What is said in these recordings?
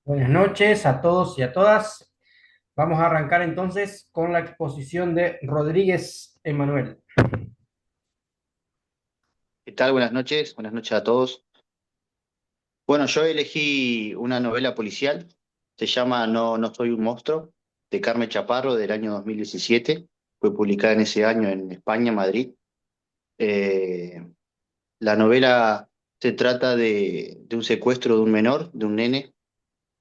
Buenas noches a todos y a todas. Vamos a arrancar entonces con la exposición de Rodríguez Emanuel. ¿Qué tal? Buenas noches a todos. Bueno, yo elegí una novela policial, se llama No soy un monstruo, de Carmen Chaparro, del año 2017. Fue publicada en ese año en España, Madrid. Eh, la novela se trata de un secuestro de un menor, de un nene,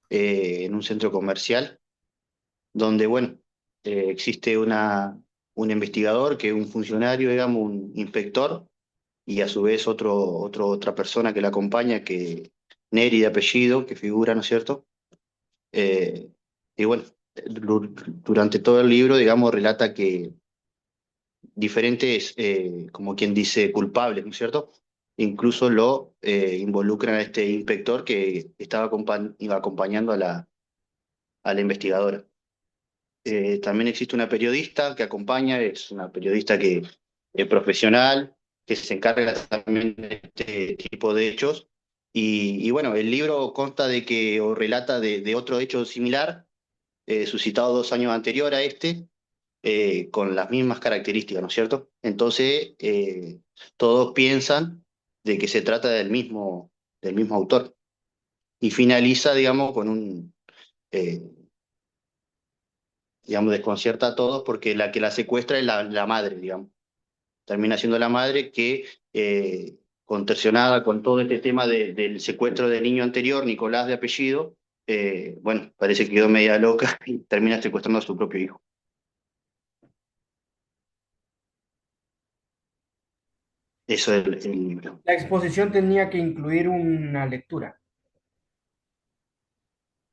en un centro comercial, donde, bueno, existe un investigador, que es un funcionario, digamos, un inspector, y a su vez otra persona que la acompaña, que Neri de apellido, que figura, ¿no es cierto? Eh, y bueno, durante todo el libro, digamos, relata que diferentes, como quien dice, culpables, ¿no es cierto? Incluso lo involucran a este inspector que iba acompañando a la investigadora. También existe una periodista que acompaña, es una periodista que es profesional, que se encarga también de este tipo de hechos. Y bueno, el libro consta de que, o relata de otro hecho similar, suscitado 2 años anterior a este, con las mismas características, ¿no es cierto? Entonces, todos piensan de que se trata del mismo autor. Y finaliza, digamos, eh, desconcierta a todos, porque la que la secuestra es la madre, digamos. Termina siendo la madre que, contorsionada con todo este tema del secuestro del niño anterior, Nicolás de apellido, bueno, parece que quedó media loca y termina secuestrando a su propio hijo. Eso es el libro. La exposición tenía que incluir una lectura.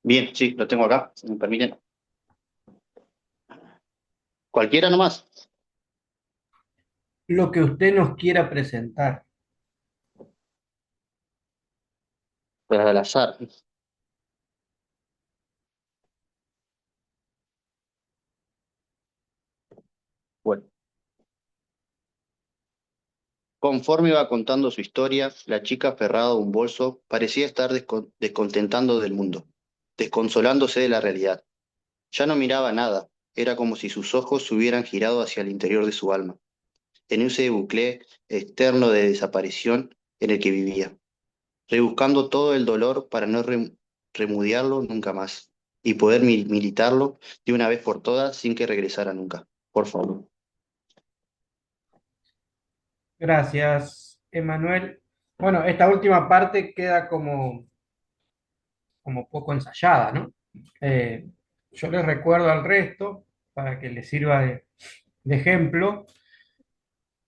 Bien, sí, lo tengo acá, si me permiten. Cualquiera nomás, Lo que usted nos quiera presentar. pues al azar. Bueno, conforme iba contando su historia, la chica, aferrada a un bolso, parecía estar descontentando del mundo, desconsolándose de la realidad. Ya no miraba nada, era como si sus ojos se hubieran girado hacia el interior de su alma, en ese bucle externo de desaparición en el que vivía, rebuscando todo el dolor para no remudiarlo nunca más y poder militarlo de una vez por todas sin que regresara nunca. Por favor. Gracias, Emanuel. Bueno, esta última parte queda como poco ensayada, ¿no? Eh, yo les recuerdo al resto, para que les sirva de ejemplo,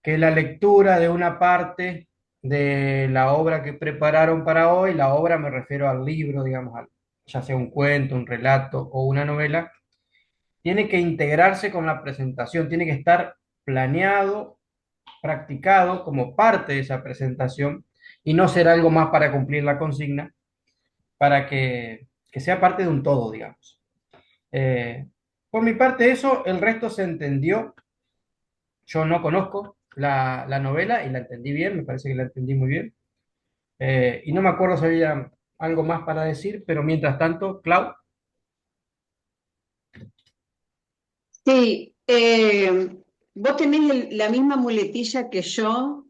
que la lectura de una parte de la obra que prepararon para hoy, la obra me refiero al libro, digamos, ya sea un cuento, un relato o una novela, tiene que integrarse con la presentación, tiene que estar planeado, practicado como parte de esa presentación y no ser algo más para cumplir la consigna, para que sea parte de un todo, digamos. Por mi parte, eso, el resto se entendió. Yo no conozco la novela y la entendí bien, me parece que la entendí muy bien. Y no me acuerdo si había algo más para decir, pero mientras tanto, Clau, Sí, vos tenés la misma muletilla que yo,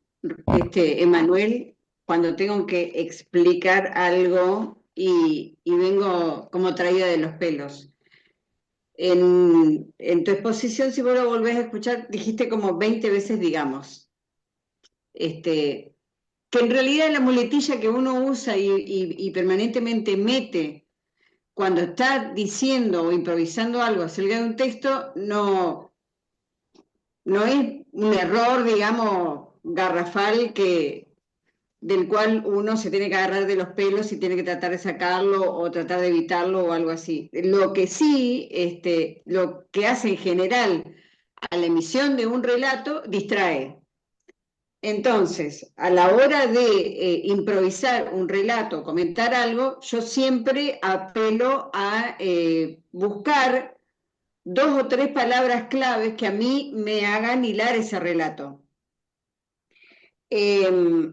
Emanuel, cuando tengo que explicar algo y vengo como traída de los pelos. En tu exposición, si vos lo volvés a escuchar, dijiste como 20 veces, digamos, este, que en realidad la muletilla que uno usa y permanentemente mete cuando está diciendo o improvisando algo acerca de un texto, no es un error, digamos, garrafal del cual uno se tiene que agarrar de los pelos y tiene que tratar de sacarlo o tratar de evitarlo o algo así. Lo que sí, lo que hace en general a la emisión de un relato, distrae. Entonces, a la hora de improvisar un relato, comentar algo, yo siempre apelo a buscar dos o tres palabras claves que a mí me hagan hilar ese relato. Eh,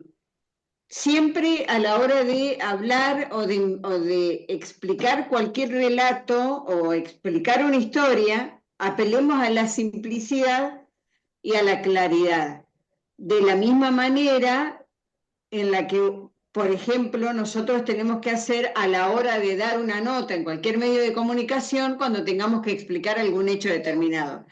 siempre a la hora de hablar o de explicar cualquier relato o explicar una historia, apelemos a la simplicidad y a la claridad. De la misma manera en la que, por ejemplo, nosotros tenemos que hacer a la hora de dar una nota en cualquier medio de comunicación cuando tengamos que explicar algún hecho determinado.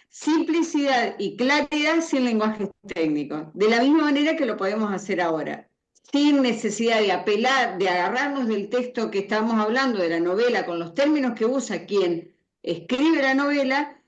Simplicidad y claridad sin lenguajes técnicos, de la misma manera que lo podemos hacer ahora, sin necesidad de apelar, de agarrarnos del texto que estamos hablando, de la novela, con los términos que usa quien escribe la novela,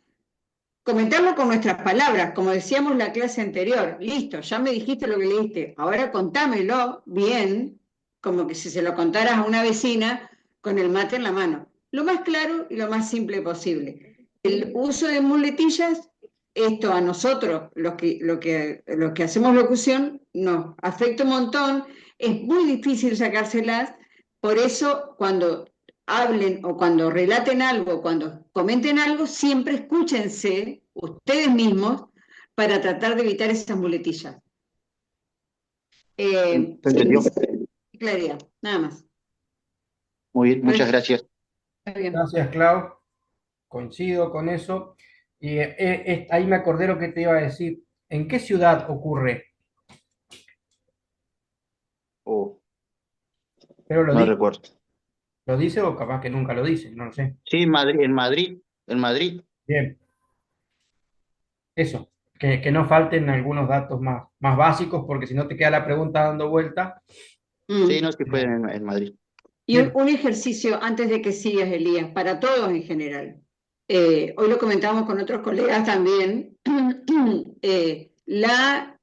comentarlo con nuestras palabras, como decíamos en la clase anterior. Listo, ya me dijiste lo que leíste, ahora contámelo bien, como que si se lo contaras a una vecina con el mate en la mano. Lo más claro y lo más simple posible. El uso de muletillas, esto a nosotros, los que hacemos locución, nos afecta un montón, es muy difícil sacárselas, por eso cuando hablen o cuando relaten algo, cuando comenten algo, siempre escúchense ustedes mismos para tratar de evitar esas muletillas. ¿Se entendió? Claridad, nada más. Muy bien, muchas gracias. Está bien. Gracias, Clau. Coincido con eso. Y ahí me acordé lo que te iba a decir. ¿En qué ciudad ocurre? Oh, Pero no recuerdo. lo dice o capaz que nunca lo dice, no lo sé. Sí, en Madrid, en Madrid, en Madrid. Bien, eso. Que no falten algunos datos más básicos, porque si no te queda la pregunta dando vuelta. Sí, Mm. no, sí fue Eh, en Madrid. Y Bien, un ejercicio antes de que sigas, Elías, para todos en general. Hoy lo comentamos con otros colegas también. La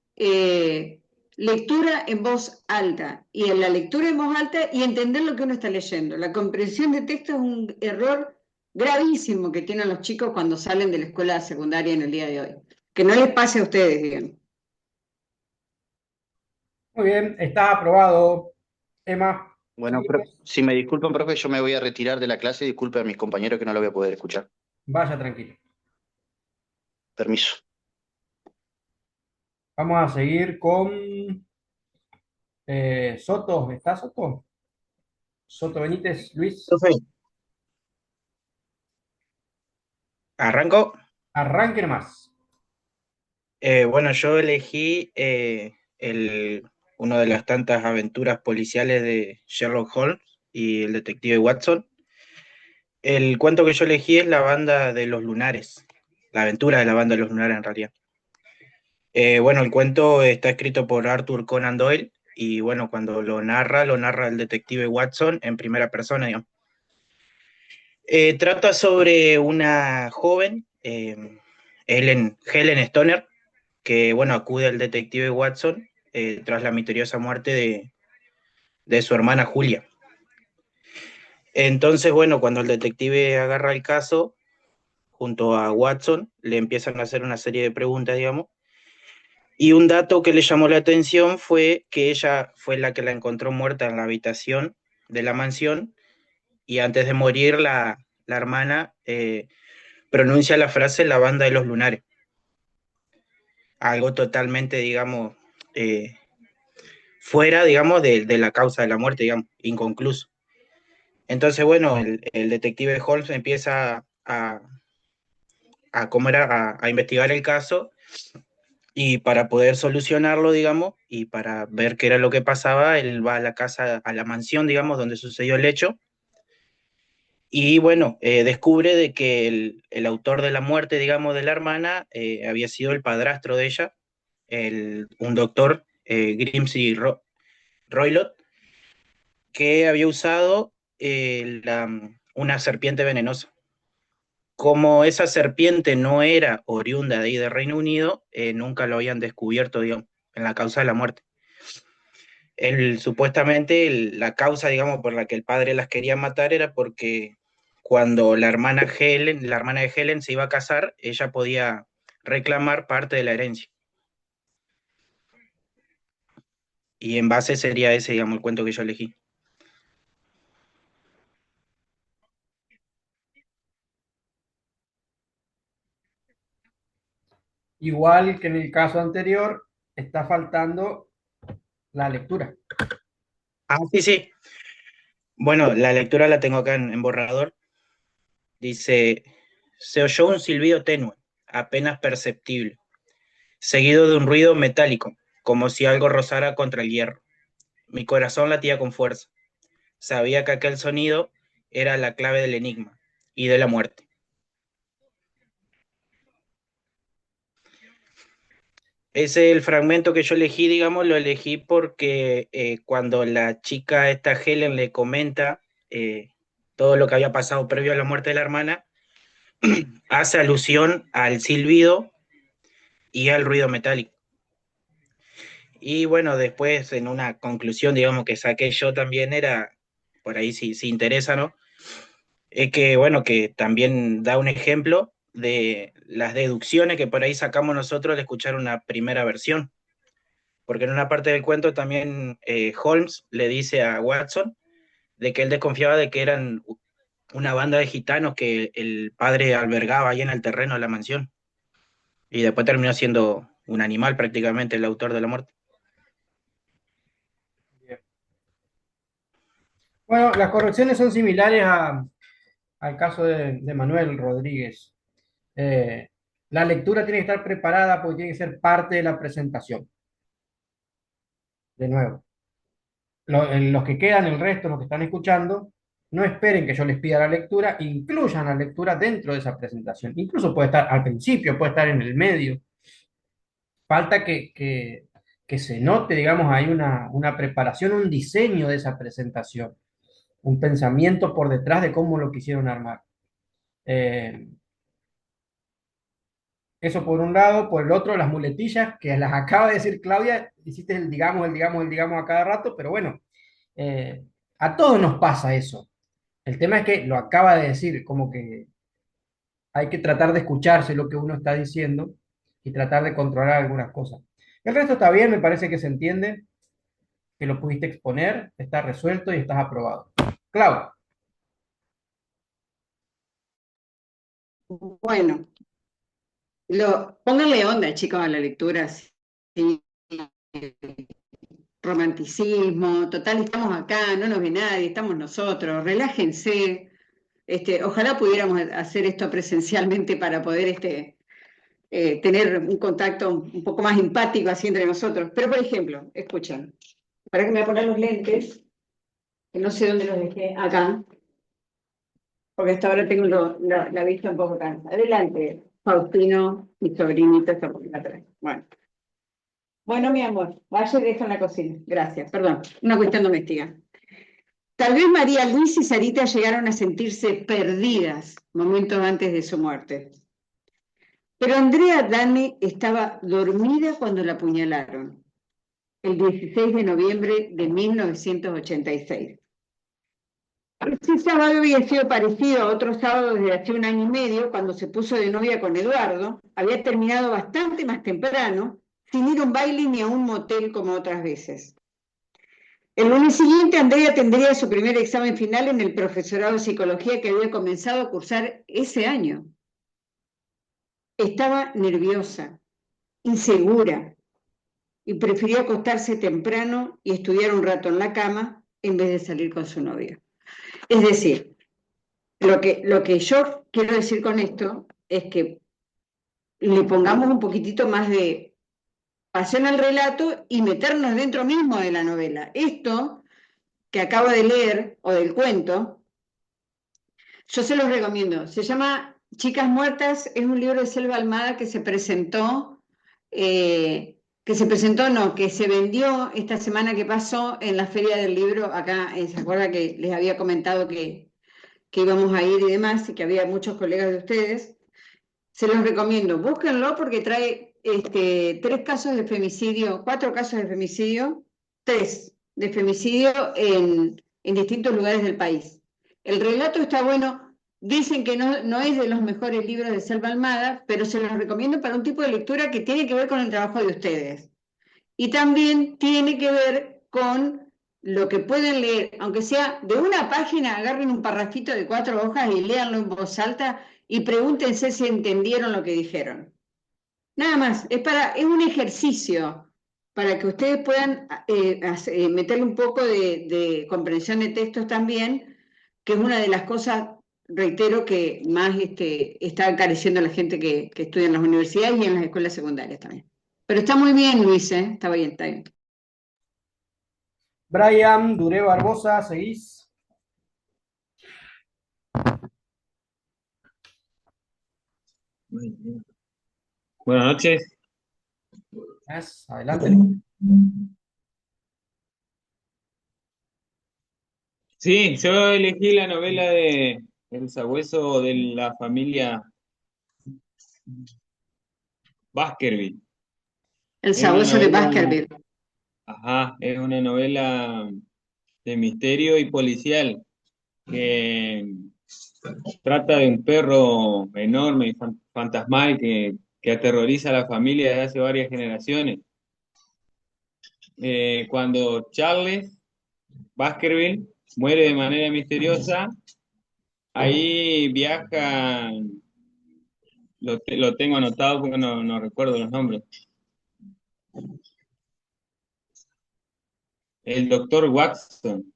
lectura en voz alta y en la lectura en voz alta y entender lo que uno está leyendo. La comprensión de texto es un error gravísimo que tienen los chicos cuando salen de la escuela secundaria en el día de hoy. Que no les pase a ustedes, digamos. muy bien, está aprobado. Emma, Bueno, seguimos. si me disculpan, profe, yo me voy a retirar de la clase. Disculpe a mis compañeros que no lo voy a poder escuchar. Vaya tranquilo. Permiso. Vamos a seguir con Soto. ¿Está Soto? Soto Benítez, Luis. Profe, arranco. Arranque nomás. Bueno, yo elegí una de las tantas aventuras policiales de Sherlock Holmes y el detective Watson. El cuento que yo elegí es La banda de los lunares, la aventura de la banda de los lunares en realidad. Bueno, el cuento está escrito por Arthur Conan Doyle y bueno, cuando lo narra el detective Watson en primera persona, digamos. Trata sobre una joven, Helen Stoner, que, bueno, acude al detective Watson tras la misteriosa muerte de su hermana Julia. Entonces, bueno, cuando el detective agarra el caso, junto a Watson, le empiezan a hacer una serie de preguntas, digamos, y un dato que le llamó la atención fue que ella fue la que la encontró muerta en la habitación de la mansión, y antes de morir, la hermana pronuncia la frase la banda de los lunares, algo totalmente, digamos, fuera, digamos, de la causa de la muerte, digamos, inconcluso. Entonces, bueno, el detective Holmes empieza a investigar el caso y para poder solucionarlo, digamos, y para ver qué era lo que pasaba, él va a la casa, a la mansión, digamos, donde sucedió el hecho. Y bueno, descubre de que el autor de la muerte, digamos, de la hermana había sido el padrastro de ella, un doctor, Grimsby Roylott, que había usado una serpiente venenosa. Como esa serpiente no era oriunda de ahí de Reino Unido, nunca lo habían descubierto, digamos, en la causa de la muerte. Supuestamente la causa, digamos, por la que el padre las quería matar era porque cuando la hermana de Helen se iba a casar, ella podía reclamar parte de la herencia. Y en base sería ese, digamos, el cuento que yo elegí. Igual que en el caso anterior, está faltando la lectura. Ah, sí, sí. Bueno, la lectura la tengo acá en borrador. Dice, se oyó un silbido tenue, apenas perceptible, seguido de un ruido metálico, como si algo rozara contra el hierro. Mi corazón latía con fuerza. Sabía que aquel sonido era la clave del enigma y de la muerte. Ese el fragmento que yo elegí, digamos, lo elegí porque cuando la chica, esta Helen, le comenta todo lo que había pasado previo a la muerte de la hermana, hace alusión al silbido y al ruido metálico. Y bueno, después en una conclusión, digamos, que saqué yo también era, por ahí si interesa, ¿no? Es que, bueno, que también da un ejemplo de las deducciones que por ahí sacamos nosotros al escuchar una primera versión. Porque en una parte del cuento también Holmes le dice a Watson de que él desconfiaba de que eran una banda de gitanos que el padre albergaba ahí en el terreno de la mansión. Y después terminó siendo un animal prácticamente el autor de la muerte. Bueno, las correcciones son similares al caso de Manuel Rodríguez. Eh, la lectura tiene que estar preparada porque tiene que ser parte de la presentación. De nuevo, los que quedan, el resto, los que están escuchando, no esperen que yo les pida la lectura, incluyan la lectura dentro de esa presentación. Incluso puede estar al principio, puede estar en el medio. Falta que se note, digamos, hay una preparación, un diseño de esa presentación, un pensamiento por detrás de cómo lo quisieron armar. Eh, Eso por un lado, por el otro, las muletillas, que las acaba de decir Claudia, hiciste el digamos, el digamos, el digamos a cada rato, pero bueno, eh, a todos nos pasa eso. El tema es que lo acaba de decir, como que hay que tratar de escucharse lo que uno está diciendo y tratar de controlar algunas cosas. El resto está bien, me parece que se entiende, que lo pudiste exponer, está resuelto y estás aprobado. Clau, Bueno, pónganle onda, chicos, a la lectura, sí, romanticismo, total, estamos acá, no nos ve nadie, estamos nosotros, relájense. Ojalá pudiéramos hacer esto presencialmente para poder tener un contacto un poco más empático así entre nosotros. Pero, por ejemplo, escuchen, para que me voy a poner los lentes, que no sé dónde los dejé, acá, porque hasta ahora tengo la vista un poco cansada. Adelante, Faustino, mi sobrinito está por acá atrás. Bueno, mi amor, vaya y deja en la cocina. Gracias, perdón, una cuestión doméstica. Tal vez María Luisa y Sarita llegaron a sentirse perdidas momentos antes de su muerte. Pero Andrea Dane estaba dormida cuando la apuñalaron, el 16 de noviembre de 1986. Ese sábado había sido parecido a otro sábado desde hace un año y medio, cuando se puso de novia con Eduardo. Había terminado bastante más temprano, sin ir a un baile ni a un motel como otras veces. El lunes siguiente, Andrea tendría su primer examen final en el profesorado de psicología que había comenzado a cursar ese año. Estaba nerviosa, insegura, y prefirió acostarse temprano y estudiar un rato en la cama en vez de salir con su novia. Es decir, lo que yo quiero decir con esto es que le pongamos un poquitito más de pasión al relato y meternos dentro mismo de la novela. Esto que acabo de leer, o del cuento, yo se los recomiendo. Se llama Chicas Muertas, es un libro de Selva Almada que se presentó, no, que se vendió esta semana que pasó en la Feria del Libro acá. ¿Se acuerda que les había comentado que íbamos a ir y demás, y que había muchos colegas de ustedes? Se los recomiendo, búsquenlo porque trae 4 casos de femicidio, 3 de femicidio en distintos lugares del país. El relato está bueno, dicen que no es de los mejores libros de Selva Almada, pero se los recomiendo para un tipo de lectura que tiene que ver con el trabajo de ustedes. Y también tiene que ver con lo que pueden leer, aunque sea de una página, agarren un parrafito de 4 hojas y léanlo en voz alta y pregúntense si entendieron lo que dijeron. Nada más, es un ejercicio para que ustedes puedan meterle un poco de comprensión de textos también, que es una de las cosas, reitero, que más está encareciendo a la gente que estudia en las universidades y en las escuelas secundarias también. Pero está muy bien, Luis, ¿eh? Está bien, está bien. Brian Duré Barbosa, seguís. Buenas noches. Adelante. Sí, yo elegí la novela de El sabueso de la familia Baskerville. El Es una sabueso de novela, Baskerville. es una novela de misterio y policial que trata de un perro enorme y fantasmal que aterroriza a la familia desde hace varias generaciones. Cuando Charles Baskerville muere de manera misteriosa, ahí viaja, lo tengo anotado porque no recuerdo los nombres. El doctor Watson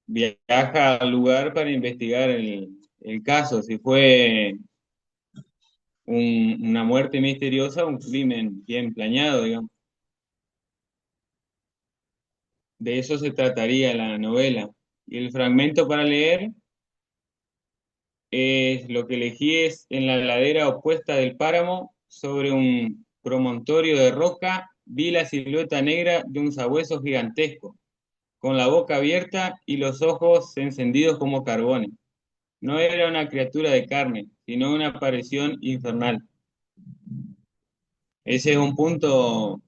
viaja al lugar para investigar el caso, si fue una muerte misteriosa o un crimen bien planeado, digamos. De eso se trataría la novela. Y el fragmento para leer es lo que elegí es en la ladera opuesta del páramo, sobre un promontorio de roca, vi la silueta negra de un sabueso gigantesco, con la boca abierta y los ojos encendidos como carbones. No era una criatura de carne, sino una aparición infernal. Ese es un punto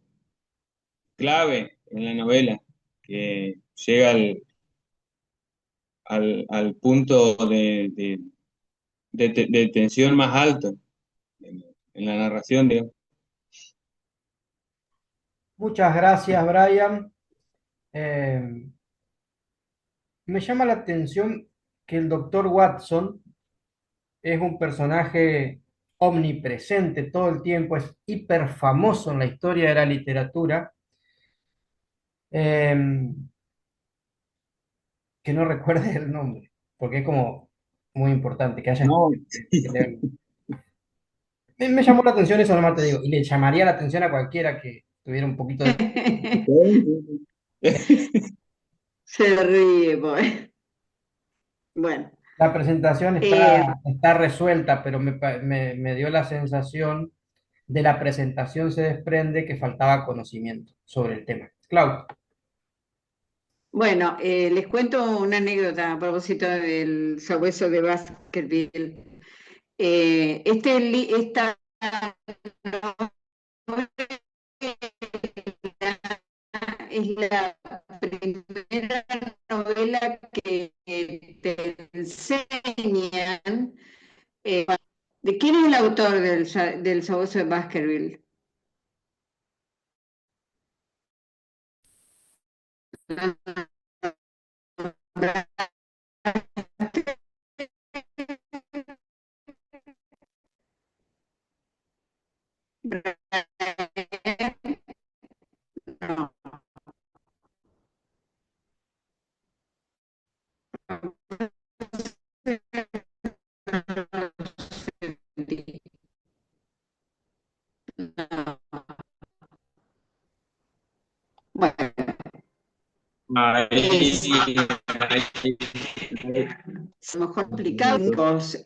clave en la novela, que llega al punto de tensión más alto en la narración, digamos. Muchas gracias, Brian. Eh, Me llama la atención que el doctor Watson es un personaje omnipresente todo el tiempo, es hiper famoso en la historia de la literatura, eh, que no recuerde el nombre, porque es como muy importante que haya No, que leerlo. Me llamó la atención eso, nomás te digo, y le llamaría la atención a cualquiera que tuviera un poquito de... Se ríe, pues. Bueno, La presentación eh, está resuelta, pero me dio la sensación de la presentación se desprende que faltaba conocimiento sobre el tema. Clau, bueno, les cuento una anécdota a propósito del sabueso de Baskerville. Esta es la primera novela que te enseñan. ¿De quién es el autor del sabueso de Baskerville? No. Bueno, ahí, es a lo mejor explicado en los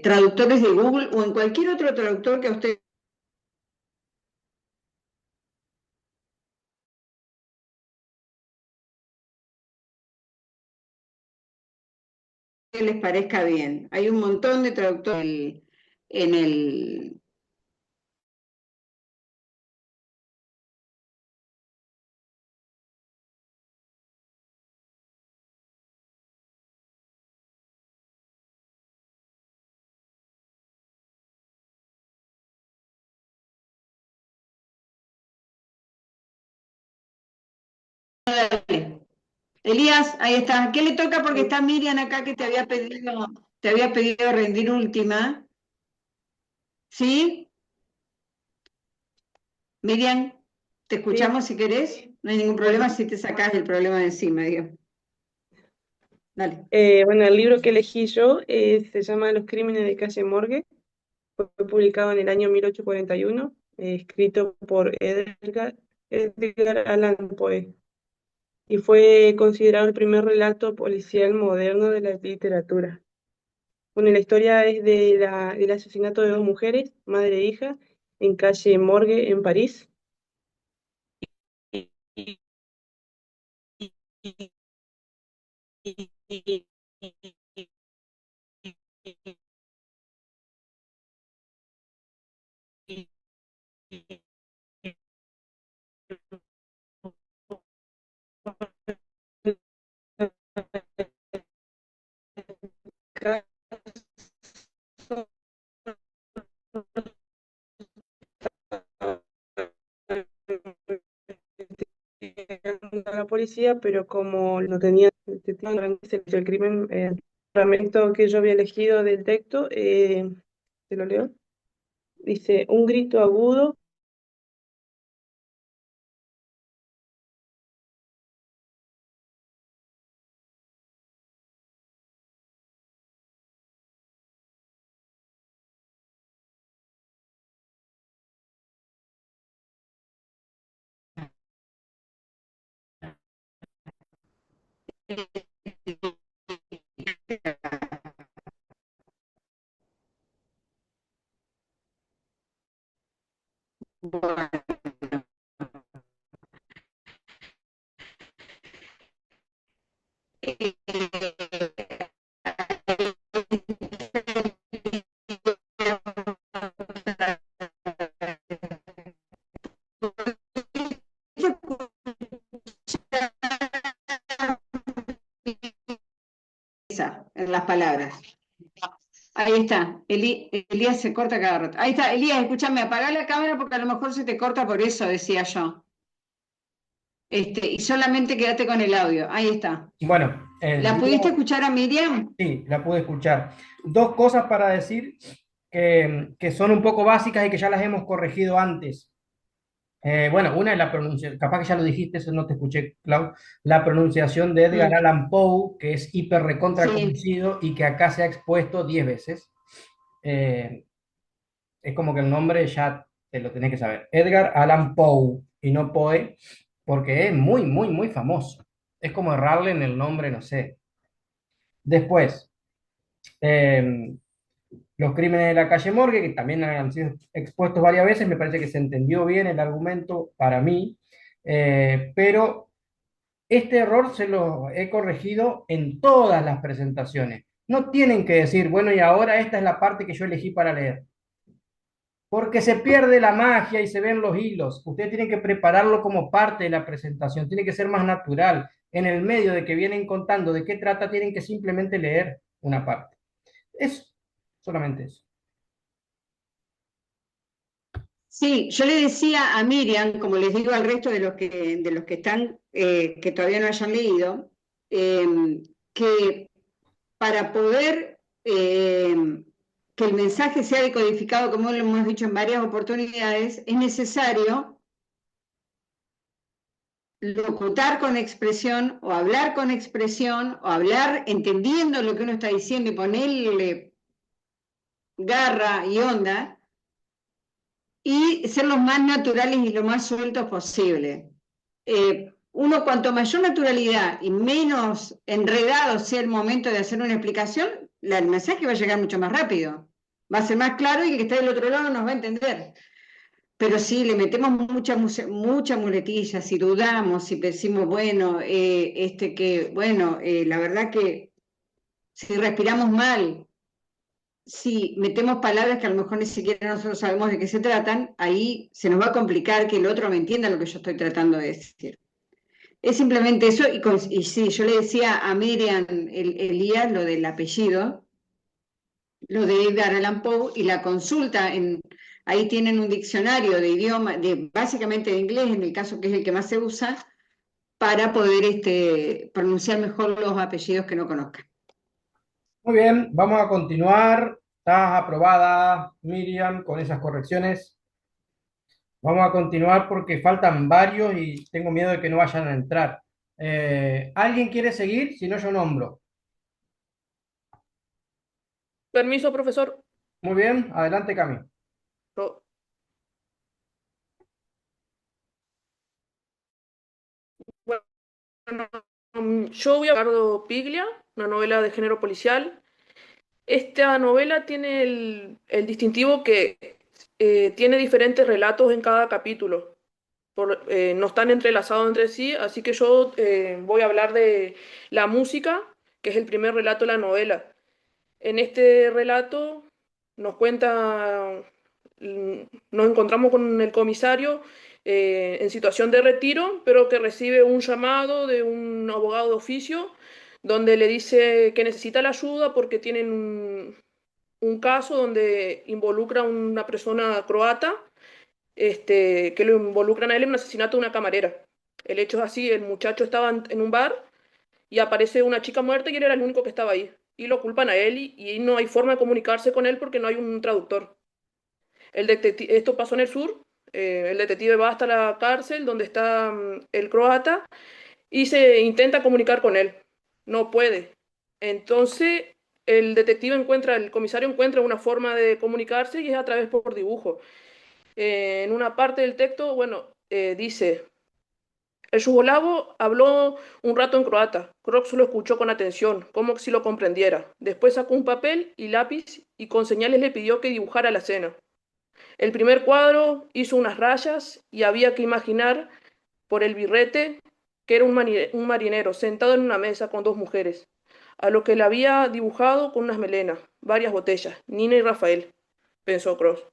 traductores de Google o en cualquier otro traductor que a usted les parezca bien. Hay un montón de traductores en el Elías, ahí está. ¿Qué le toca? Porque está Miriam acá que te había pedido rendir última. ¿Sí? Miriam. Te escuchamos si querés, no hay ningún problema si te sacás el problema de encima, digo. Dale. Bueno, el libro que elegí yo se llama Los crímenes de calle Morgue. Fue publicado en el año 1841, escrito por Edgar Allan Poe, y fue considerado el primer relato policial moderno de la literatura. Bueno, la historia es del asesinato de dos mujeres, madre e hija, en calle Morgue, en París. A la policía, pero como no tenía el crimen, el fragmento que yo había elegido del texto, te lo leo, dice, un grito agudo. Bueno, en las palabras. Ahí está, Elías se corta cada rato. Ahí está, Elías, escúchame, apagá la cámara porque a lo mejor se te corta por eso, decía yo. Y solamente quédate con el audio. Ahí está. Bueno, ¿La pudiste escuchar a Miriam? sí, la pude escuchar. Dos cosas para decir que son un poco básicas y que ya las hemos corregido antes. Bueno, una es la pronunciación, capaz que ya lo dijiste, eso no te escuché, Clau, la pronunciación de Edgar Allan Poe, que es hiper recontra conocido y que acá se ha expuesto 10 veces. Es como que el nombre ya te lo tenés que saber. Edgar Allan Poe y no Poe, porque es muy, muy, muy famoso. Es como errarle en el nombre, no sé. Después, eh, los crímenes de la calle Morgue, que también han sido expuestos varias veces, me parece que se entendió bien el argumento para mí, pero este error se lo he corregido en todas las presentaciones. No tienen que decir, bueno, y ahora esta es la parte que yo elegí para leer, porque se pierde la magia y se ven los hilos. Ustedes tienen que prepararlo como parte de la presentación, tiene que ser más natural. En el medio de que vienen contando de qué trata, tienen que simplemente leer una parte. Es solamente eso. Sí, yo le decía a Miriam, como les digo al resto de los que están, que todavía no hayan leído, que para poder que el mensaje sea decodificado, como lo hemos dicho en varias oportunidades, es necesario locutar con expresión o hablar con expresión o hablar entendiendo lo que uno está diciendo y ponerle garra y onda y ser lo más naturales y lo más sueltos posible. Uno cuanto mayor naturalidad y menos enredado sea el momento de hacer una explicación, el mensaje va a llegar mucho más rápido, va a ser más claro y el que está del otro lado nos va a entender. Pero si le metemos mucha muletilla, si dudamos, si decimos, bueno, la verdad que si respiramos mal, si metemos palabras que a lo mejor ni siquiera nosotros sabemos de qué se tratan, ahí se nos va a complicar que el otro me entienda lo que yo estoy tratando de decir. Es simplemente eso, y sí, yo le decía a Miriam Elías lo del apellido, lo de Edgar Allan Poe, y la consulta, ahí tienen un diccionario de idioma, básicamente de inglés, en el caso que es el que más se usa, para poder pronunciar mejor los apellidos que no conozcan. Muy bien, vamos a continuar. Estás aprobada, Miriam, con esas correcciones. Vamos a continuar porque faltan varios y tengo miedo de que no vayan a entrar. ¿Alguien quiere seguir? Si no, yo nombro. Permiso, profesor. Muy bien, adelante, Cami. Pro- Bueno, yo voy a Ricardo Piglia, una novela de género policial. Esta novela tiene el distintivo que tiene diferentes relatos en cada capítulo. No están entrelazados entre sí, así que yo voy a hablar de la música, que es el primer relato de la novela. En este relato nos cuenta, nos encontramos con el comisario en situación de retiro, pero que recibe un llamado de un abogado de oficio donde le dice que necesita la ayuda porque tienen un caso donde involucra a una persona croata, que lo involucran a él en un asesinato de una camarera. El hecho es así, el muchacho estaba en un bar y aparece una chica muerta y él era el único que estaba ahí. Y lo culpan a él y no hay forma de comunicarse con él porque no hay un traductor. Esto pasó en el sur, el detective va hasta la cárcel donde está el croata y se intenta comunicar con él. No puede. Entonces el comisario encuentra una forma de comunicarse y es a través por dibujo. En una parte del texto, bueno, dice, el yugoslavo habló un rato en croata. Crox lo escuchó con atención, como si lo comprendiera. Después sacó un papel y lápiz y con señales le pidió que dibujara la escena. El primer cuadro hizo unas rayas y había que imaginar por el birrete que era un marinero sentado en una mesa con dos mujeres, a lo que le había dibujado con unas melenas, varias botellas, Nina y Rafael, pensó Cross.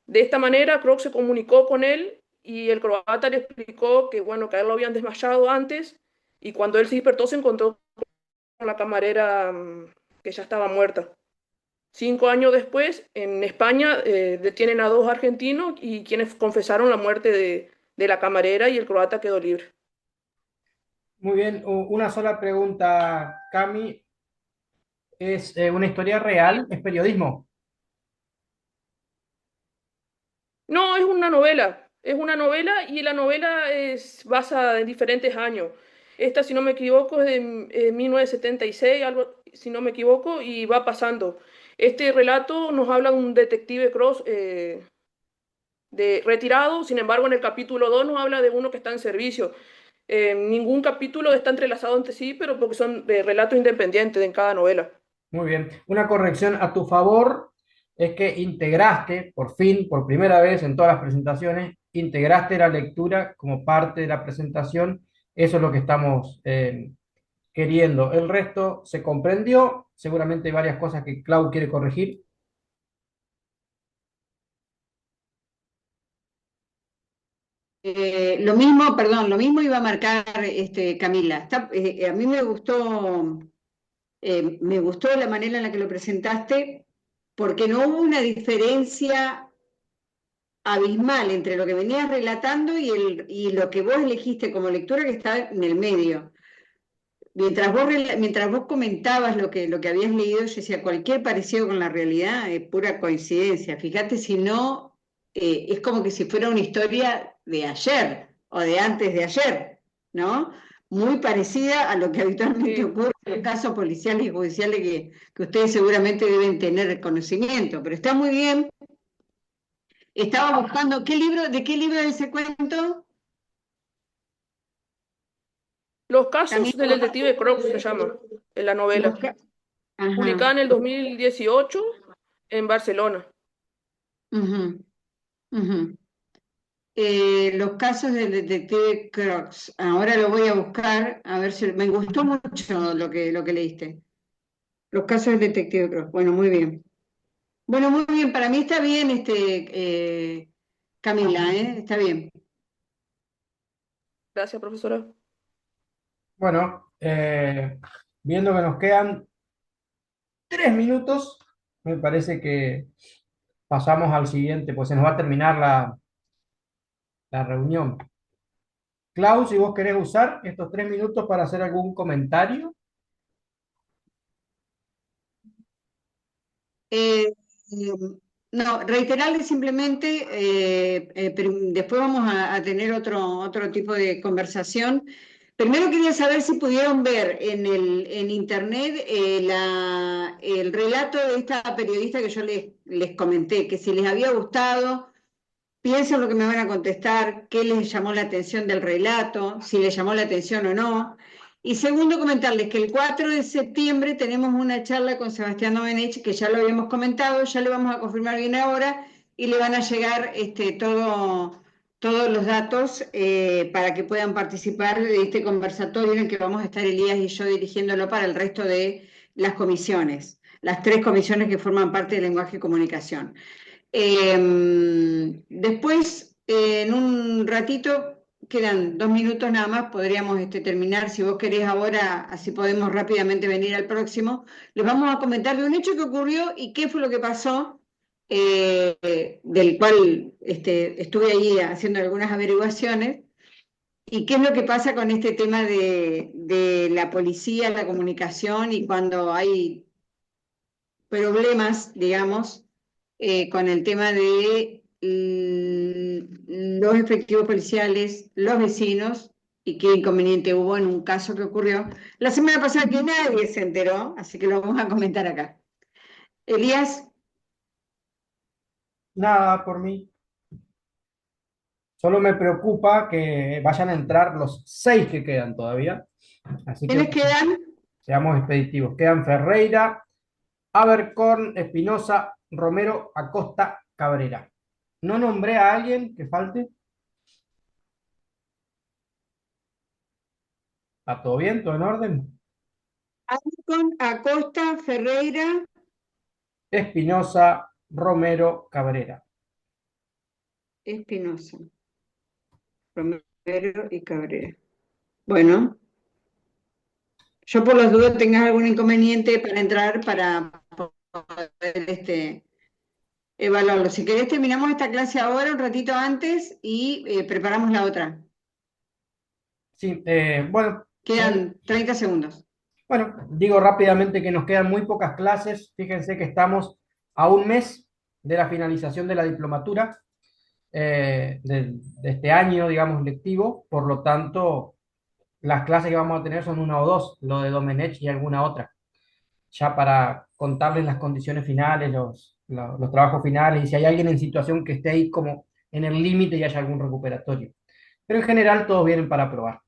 De esta manera, Kroc se comunicó con él y el croata le explicó que, bueno, que a él lo habían desmayado antes y cuando él se despertó se encontró con la camarera que ya estaba muerta. 5 años después, en España, detienen a dos argentinos y quienes confesaron la muerte de la camarera y el croata quedó libre. Muy bien, una sola pregunta, Cami. ¿Es una historia real? ¿Es periodismo? No, es una novela y la novela es basada en diferentes años. Esta, si no me equivoco, es de 1976, algo, si no me equivoco, y va pasando. Este relato nos habla de un detective Cross de retirado, sin embargo, en el capítulo 2 nos habla de uno que está en servicio. Ningún capítulo está entrelazado entre sí, pero porque son relatos independientes en cada novela. Muy bien. Una corrección a tu favor es que integraste, por fin, por primera vez en todas las presentaciones, integraste la lectura como parte de la presentación. Eso es lo que estamos queriendo. El resto se comprendió. Seguramente hay varias cosas que Clau quiere corregir. Lo mismo, perdón, lo mismo iba a marcar Camila. A mí me gustó la manera en la que lo presentaste, porque no hubo una diferencia abismal entre lo que venías relatando y lo que vos elegiste como lectura que está en el medio. Mientras vos comentabas lo que habías leído, yo decía, cualquier parecido con la realidad es pura coincidencia. Fíjate si no, es como que si fuera una historia de ayer o de antes de ayer, ¿no? Muy parecida a lo que habitualmente Sí. ocurre en los casos policiales y judiciales que ustedes seguramente deben tener conocimiento, pero está muy bien. Estaba buscando, ¿de qué libro es ese cuento? Los casos del Camilo, detective Crocs se llama en la novela. los ca- Ajá. Publicada en el 2018 en Barcelona. Ujú, ujú. Los casos del detective Crocs. Ahora lo voy a buscar, a ver si me gustó mucho lo que leíste. Los casos del detective Crocs. Bueno, muy bien. Bueno, muy bien. Para mí está bien, Camila, ¿eh? Está bien. Gracias, profesora. Bueno, viendo que nos quedan 3 minutos, me parece que pasamos al siguiente, pues se nos va a terminar la reunión. Klaus, si vos querés usar estos 3 minutos para hacer algún comentario. Eh, eh, No, reiterarles simplemente, pero después vamos a tener otro tipo de conversación. Primero quería saber si pudieron ver en internet el relato de esta periodista que yo les comenté, que si les había gustado, piensen lo que me van a contestar, qué les llamó la atención del relato, si les llamó la atención o no. Y segundo, comentarles que el 4 de septiembre tenemos una charla con Sebastián Domenech, que ya lo habíamos comentado, ya le vamos a confirmar bien ahora, y le van a llegar todos los datos para que puedan participar de este conversatorio en el que vamos a estar Elías y yo dirigiéndolo para el resto de las comisiones, las 3 comisiones que forman parte del lenguaje y comunicación. Después, en un ratito, quedan 2 minutos nada más, podríamos terminar, si vos querés ahora, así podemos rápidamente venir al próximo. Les vamos a comentar de un hecho que ocurrió y qué fue lo que pasó, del cual estuve ahí haciendo algunas averiguaciones, y qué es lo que pasa con este tema de la policía, la comunicación y cuando hay problemas, digamos, con el tema de los efectivos policiales, los vecinos, y qué inconveniente hubo en un caso que ocurrió la semana pasada que nadie se enteró, así que lo vamos a comentar acá. Elías, Nada por mí. Solo me preocupa que vayan a entrar los 6 que quedan todavía. Así que ¿quiénes quedan? seamos expeditivos. Quedan Ferreira, Abercorn, Espinosa, Romero, Acosta, Cabrera. ¿No nombré a alguien que falte? ¿Está todo bien? ¿Todo en orden? Con Acosta, Ferreira, Espinosa, Romero, Cabrera. Espinosa, Romero y Cabrera. Bueno, yo por las dudas tengas algún inconveniente para entrar para poder evaluarlo. Si querés, terminamos esta clase ahora, un ratito antes, y preparamos la otra. Sí, bueno, Quedan 30 segundos. bueno, digo rápidamente que nos quedan muy pocas clases. Fíjense que estamos a un mes de la finalización de la diplomatura de este año, digamos, lectivo. Por lo tanto, las clases que vamos a tener son una o dos, lo de Domenech y alguna otra, ya para contarles las condiciones finales, los trabajos finales, y si hay alguien en situación que esté ahí como en el límite y haya algún recuperatorio. Pero en general todos vienen para probar.